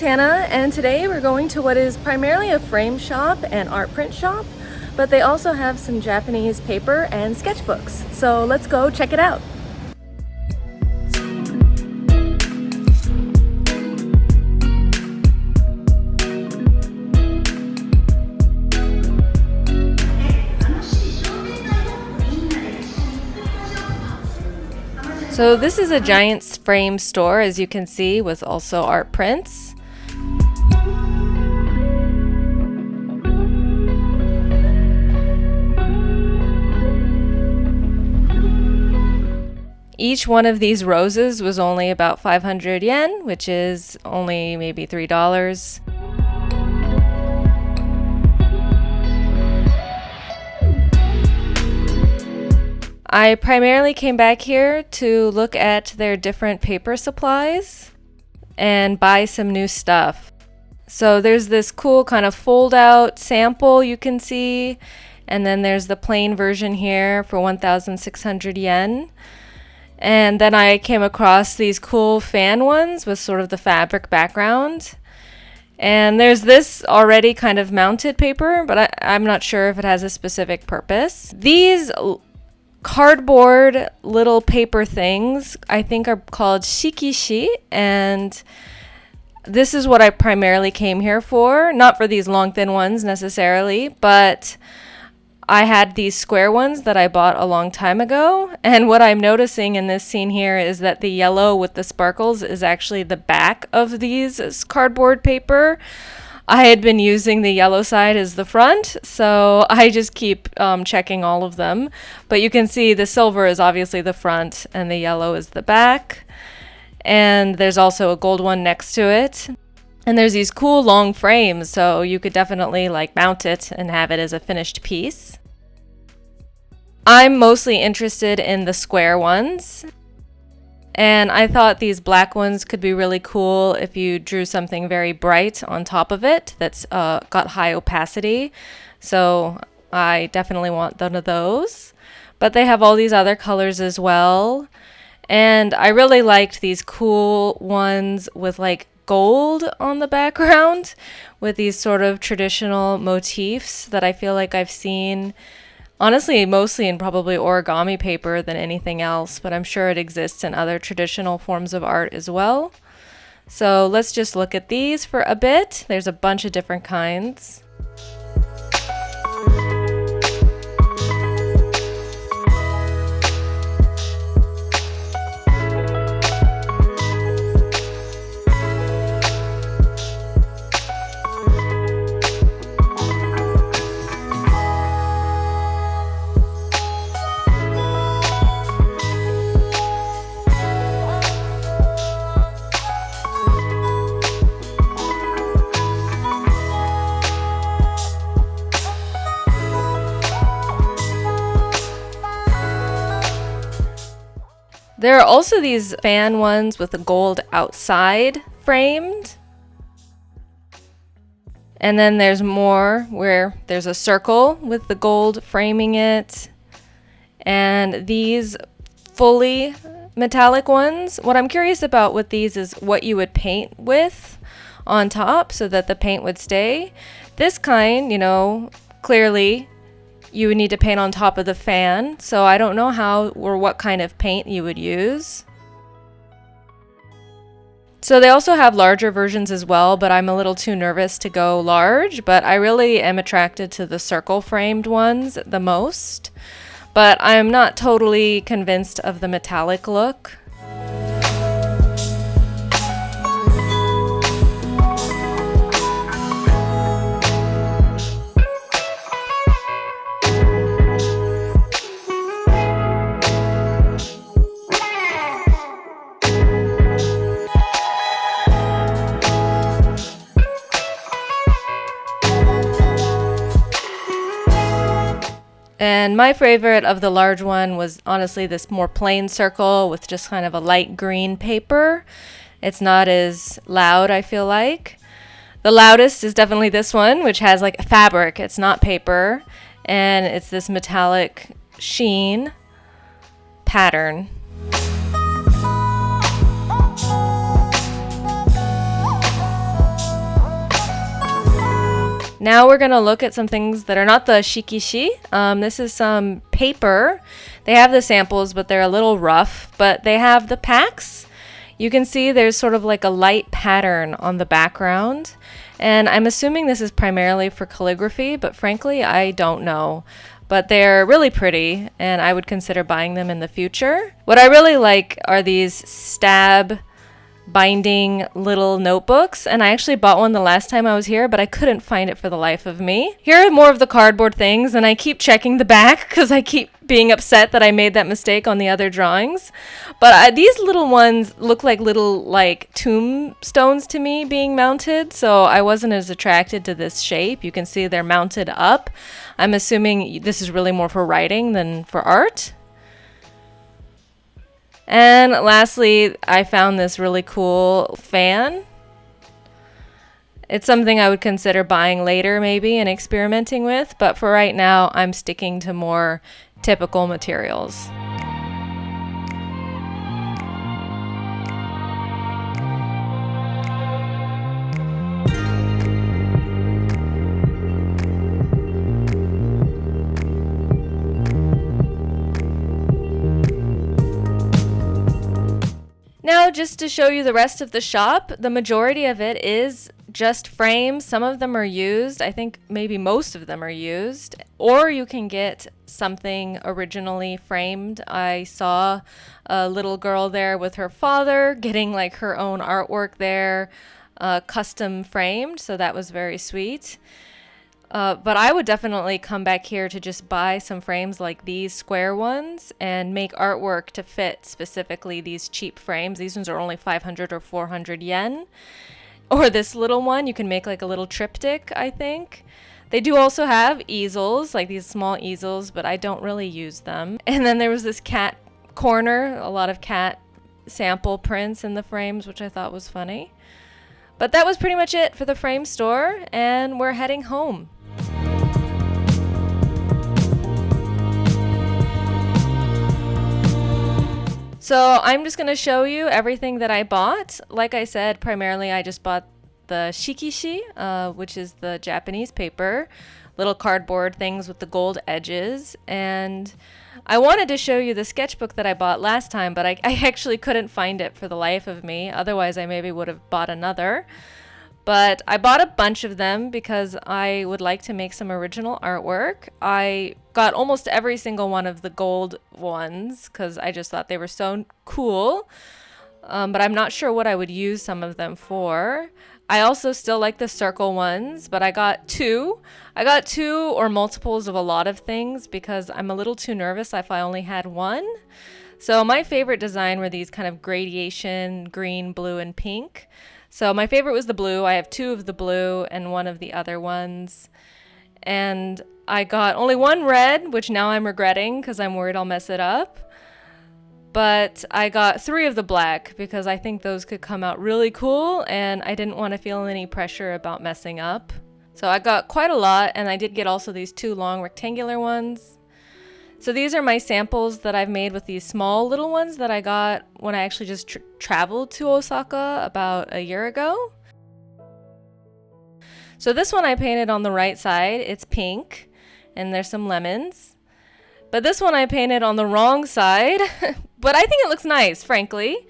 Hannah, and today we're going to what is primarily a frame shop and art print shop, but they also have some Japanese paper and sketchbooks. So let's go check it out. So this is a giant frame store, as you can see, with also art prints. Each one of these roses was only about 500 yen, which is only maybe $3. I primarily came back here to look at their different paper supplies and buy some new stuff. So there's this cool kind of fold out sample you can see, and then there's the plain version here for 1,600 yen. And then I came across these cool fan ones with sort of the fabric background. And there's this already kind of mounted paper, but I'm not sure if it has a specific purpose. These cardboard little paper things I think are called shikishi, and this is what I primarily came here for. Not for these long thin ones necessarily, but I had these square ones that I bought a long time ago, and what I'm noticing in this scene here is that the yellow with the sparkles is actually the back of these cardboard paper. I had been using the yellow side as the front, so I just keep checking all of them. But you can see the silver is obviously the front and the yellow is the back. And there's also a gold one next to it. And there's these cool long frames, so you could definitely like mount it and have it as a finished piece. I'm mostly interested in the square ones. And I thought these black ones could be really cool if you drew something very bright on top of it that's got high opacity. So I definitely want one of those. But they have all these other colors as well. And I really liked these cool ones with like gold on the background with these sort of traditional motifs that I feel like I've seen honestly, mostly in probably origami paper than anything else, but I'm sure it exists in other traditional forms of art as well. So let's just look at these for a bit. There's a bunch of different kinds. There are also these fan ones with the gold outside framed. And then there's more where there's a circle with the gold framing it. And these fully metallic ones, what I'm curious about with these is what you would paint with on top so that the paint would stay. This kind, you know, clearly you would need to paint on top of the fan, so I don't know how or what kind of paint you would use. So they also have larger versions as well, but I'm a little too nervous to go large, but I really am attracted to the circle framed ones the most. But I'm not totally convinced of the metallic look. And my favorite of the large one was honestly this more plain circle with just kind of a light green paper. It's not as loud, I feel like. The loudest is definitely this one, which has like a fabric. It's not paper, and it's this metallic sheen pattern. Now we're going to look at some things that are not the shikishi. This is some paper. They have the samples, but they're a little rough. But they have the packs. You can see there's sort of like a light pattern on the background. And I'm assuming this is primarily for calligraphy, but frankly, I don't know. But they're really pretty, and I would consider buying them in the future. What I really like are these stab binding little notebooks, and I actually bought one the last time I was here, but I couldn't find it for the life of me. Here are more of the cardboard things, and I keep checking the back because I keep being upset that I made that mistake on the other drawings. But these little ones look like little tombstones to me being mounted, so I wasn't as attracted to this shape. You can see they're mounted up. I'm assuming this is really more for writing than for art. And lastly, I found this really cool fan. It's something I would consider buying later maybe and experimenting with, but for right now, I'm sticking to more typical materials. Now, just to show you the rest of the shop, the majority of it is just frames. Some of them are used. I think maybe most of them are used. Or you can get something originally framed. I saw a little girl there with her father getting like her own artwork there, custom framed. So that was very sweet. But I would definitely come back here to just buy some frames like these square ones and make artwork to fit specifically these cheap frames. These ones are only 500 or 400 yen. Or this little one, you can make like a little triptych, I think. They do also have easels, like these small easels, but I don't really use them. And then there was this cat corner, a lot of cat sample prints in the frames, which I thought was funny. But that was pretty much it for the frame store, and we're heading home. So I'm just going to show you everything that I bought. Like I said, primarily I just bought the shikishi, which is the Japanese paper, little cardboard things with the gold edges. And I wanted to show you the sketchbook that I bought last time, but I actually couldn't find it for the life of me. Otherwise, I maybe would have bought another. But I bought a bunch of them because I would like to make some original artwork. I got almost every single one of the gold ones because I just thought they were so cool. But I'm not sure what I would use some of them for. I also still like the circle ones, but I got two. I got two or multiples of a lot of things because I'm a little too nervous if I only had one. So my favorite design were these kind of gradation, green, blue, and pink. So my favorite was the blue. I have two of the blue and one of the other ones. And I got only one red, which now I'm regretting because I'm worried I'll mess it up. But I got three of the black because I think those could come out really cool and I didn't want to feel any pressure about messing up. So I got quite a lot, and I did get also these two long rectangular ones. So these are my samples that I've made with these small little ones that I got when I actually just traveled to Osaka about a year ago. So this one I painted on the right side. It's pink, and there's some lemons. But this one I painted on the wrong side, but I think it looks nice, frankly.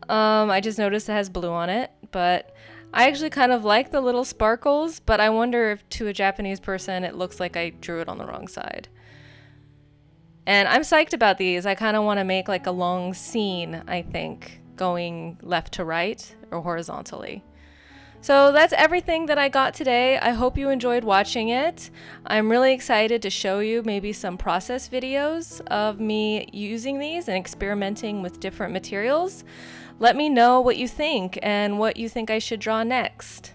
I just noticed it has blue on it, but I actually kind of like the little sparkles, but I wonder if to a Japanese person it looks like I drew it on the wrong side. And I'm psyched about these. I kind of want to make like a long scene, I think, going left to right or horizontally. So that's everything that I got today. I hope you enjoyed watching it. I'm really excited to show you maybe some process videos of me using these and experimenting with different materials. Let me know what you think and what you think I should draw next.